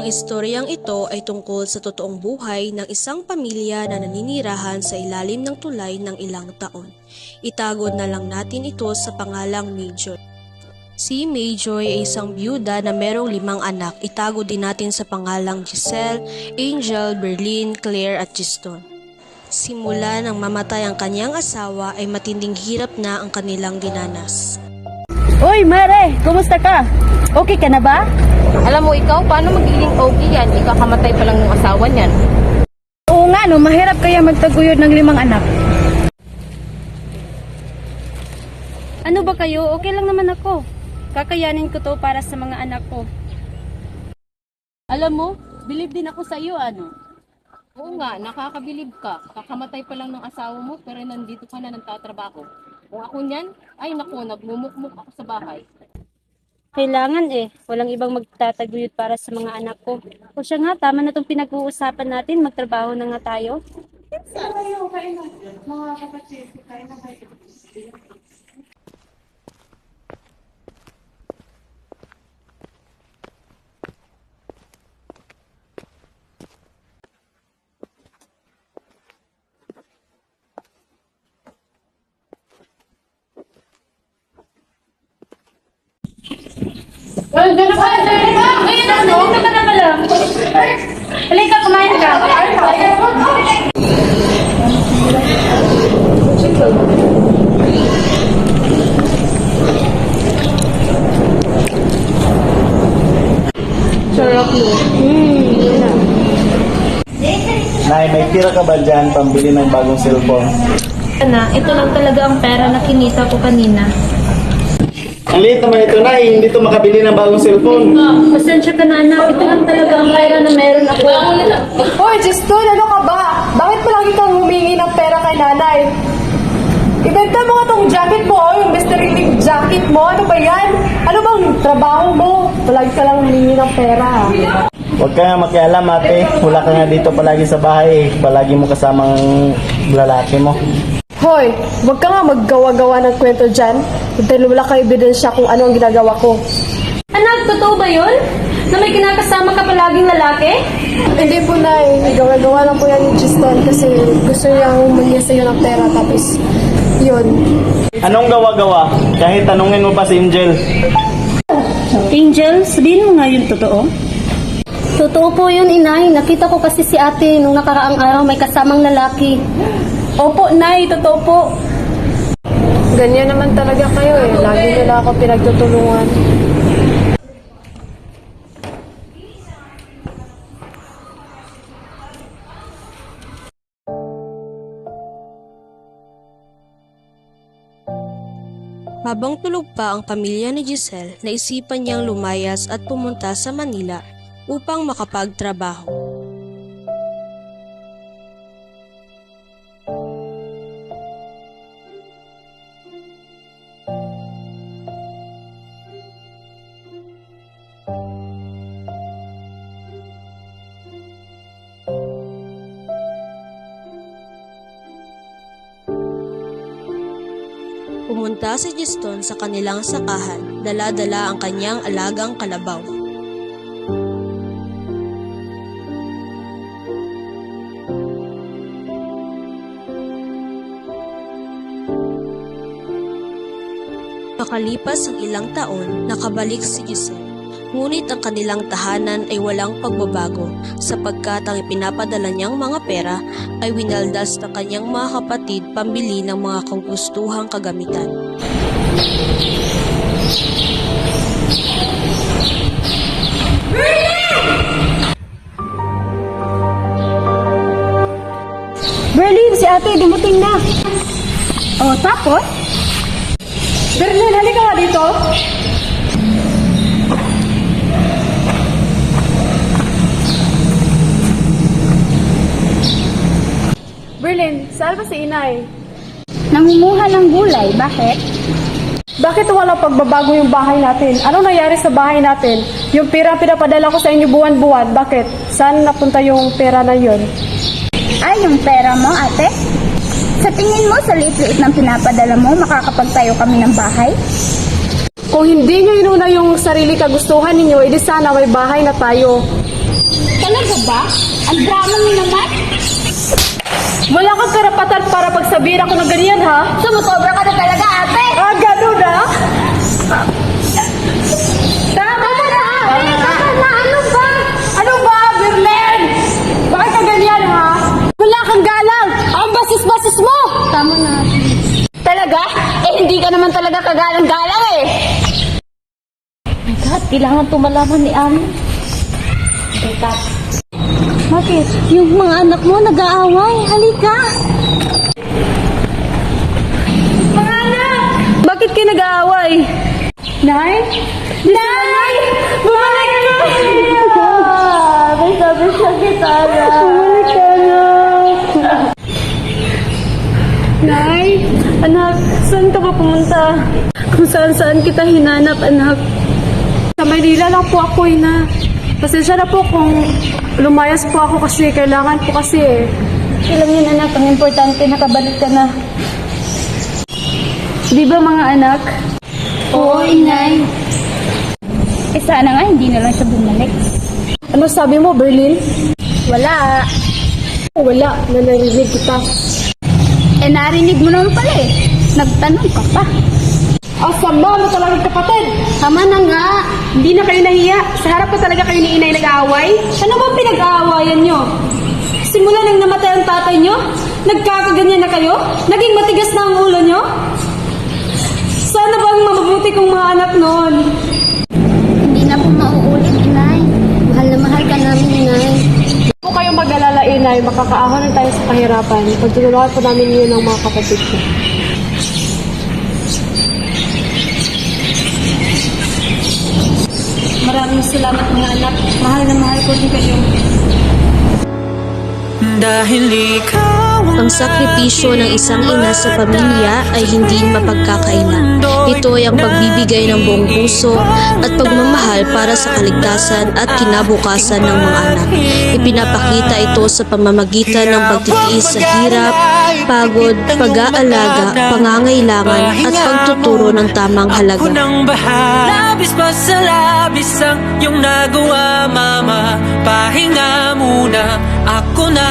Ang istoryang ito ay tungkol sa totoong buhay ng isang pamilya na naninirahan sa ilalim ng tulay ng ilang taon. Itagod na lang natin ito sa pangalang Mayjoy. Si Mayjoy ay isang byuda na merong 5 anak. Itago din natin sa pangalang Giselle, Angel, Berlin, Claire at Giston. Simula nang mamatay ang kanyang asawa ay matinding hirap na ang kanilang dinanas. Uy, Mare! Kumusta ka? Okay ka na ba? Alam mo ikaw, paano magiging okay yan? Ikakamatay pa lang ng asawa niyan. Oo nga, no. Mahirap kaya magtaguyod ng 5 anak. Ano ba kayo? Okay lang naman ako. Kakayanin ko to para sa mga anak ko. Alam mo, believe din ako sa iyo, ano? Oo nga, nakakabilib ka. Kakamatay pa lang ng asawa mo, pero nandito ka na nagtatrabaho. Kung ako niyan, ay naku, nagmumukmuk ako sa bahay. Kailangan walang ibang magtataguyod para sa mga anak ko. O siya nga, tama na itong pinag-uusapan natin, magtrabaho na nga tayo. Halika, kumain ka. Sarap mo. Nay, may tira ka ba dyan pambili ng bagong cellphone? Ito lang talaga ang pera na kinita ko kanina. Ang liit naman ito, Nay. Hindi ito makabili ng bagong cellphone. Pasensya ka na anak, ito lang talaga ang pera na meron ako. Hoy, Juston, ano ka ba? Bakit palagi kang humingi ng pera kay nanay? Ibenta mo nga tong jacket mo, yung Mr. Relief jacket mo. Ano ba yan? Ano bang trabaho mo? Palagi ka lang humingi ng pera. Huwag ka nga makialam, ate. Wala ka nga dito palagi sa bahay. Palagi mo kasamang lalaki mo. Hoy, huwag ka nga maggawa-gawa ng kwento dyan. Dahil wala kang ebidensya kung ano ang ginagawa ko. Anak, totoo ba yun? Na may kinakasama ka palaging lalaki? Hindi po, Nay. Gawa-gawa lang po yan ni Juston kasi gusto niya humingi sa'yo ng pera. Tapos, yun. Anong gawa-gawa? Kahit tanungin mo pa si Angel. Angel, sabihin mo nga yung totoo. Totoo po yun, inay. Nakita ko kasi si ate nung nakaraang araw may kasamang lalaki. Opo, Nay. Totoo po. Ganyan naman talaga kayo eh. Lagi nila ako pinagtutulungan. Habang tulog pa ang pamilya ni Giselle, naisipan niyang lumayas at pumunta sa Manila upang makapagtrabaho. Pumunta si Giston sa kanilang sakahan, dala-dala ang kanyang alagang kalabaw. Makalipas ang ilang taon, nakabalik si Giselle. Ngunit ang kanilang tahanan ay walang pagbabago sapagkat ang ipinapadala niyang mga pera ay winaldas ng kanyang mga kapatid pambili ng mga kagustuhang kagamitan. Berlin, si ate, dumating na. O, tapos? Berlin, halika nga dito. Berlin, saan ba si inay? Nangunguha ng gulay, bakit? Bakit walang pagbabago yung bahay natin? Anong nangyari sa bahay natin? Yung pera pinapadala ko sa inyo buwan-buwan, bakit? Saan napunta yung pera na yun? Ay, yung pera mo, ate? Sa tingin mo, sa liit-liit ng pinapadala mo, makakapagtayo kami ng bahay? Kung hindi nyo inuna yung sarili kagustuhan ninyo, edi sana may bahay na tayo. Talaga ba? Ang drama mo naman. Wala kang karapatan para pagsabihin ako ng ganyan, ha? Sumusobra ka na talaga, ate. Ah, ganun na? Tama na! Ano ba? Ano ba, Berlen? Bakit ka ganyan, ha? Wala kang galang! Ang basis-basis mo! Tama na. Talaga? Eh, hindi ka naman talaga kagalang-galang eh. My God, kailangan tumalaman ni Ami. Bakit? Yung mga anak mo nag-aaway. Halika. Mga anak! Bakit kayo nag-aaway? Nay? Nay! Bumalik ka! May sabi siya kita na. Bumalik ka na! Nay? Anak, saan ka ba pumunta? Kung saan-saan kita hinanap, anak. Sa Maynila lang po ako, ina. Pasensya na po kung lumayas po ako kasi kailangan po kasi eh. Alam niyo anak, ang importante nakabalik ka na. Di ba mga anak? Oo, inay. Eh, sana nga hindi na lang siya bumalik. Ano sabi mo, Berlin? Wala. Wala, nanarinig kita. Eh, narinig mo naman pala eh. Nagtanong ka pa. Asama mo talagang kapatid! Tama na nga. Hindi na kayo nahiya. Sa harap ko talaga kayo ni inay nag-aaway. Ano bang pinag-aawayan nyo? Simula nang namatay ang tatay nyo, nagkakaganyan na kayo? Naging matigas na ang ulo nyo? Sana bang mabuti kong mga anak noon? Hindi na po mauulit, inay. Mahal na mahal ka namin, inay. Huwag po kayong mag-alala, inay. Makakaahon tayo sa kahirapan. Pagtulungan po namin yun ng mga kapatid ko. Maraming salamat mga anak. Mahal na mahal ko din kayo. Dahil ikaw Ang sakripisyo ng isang ina sa pamilya ay hindi mapagkakaila. Ito ay ang pagbibigay ng buong puso at pagmamahal para sa kaligtasan at kinabukasan ng mga anak. Ipinapakita ito sa pamamagitan ng pagtitiis sa hirap, pagod, pag-aalaga, pangangailangan at pagtuturo ng tamang ako halaga. ng bahal. Labis pa sa labis ang iyong nagawa, mama. Pahinga muna, ako na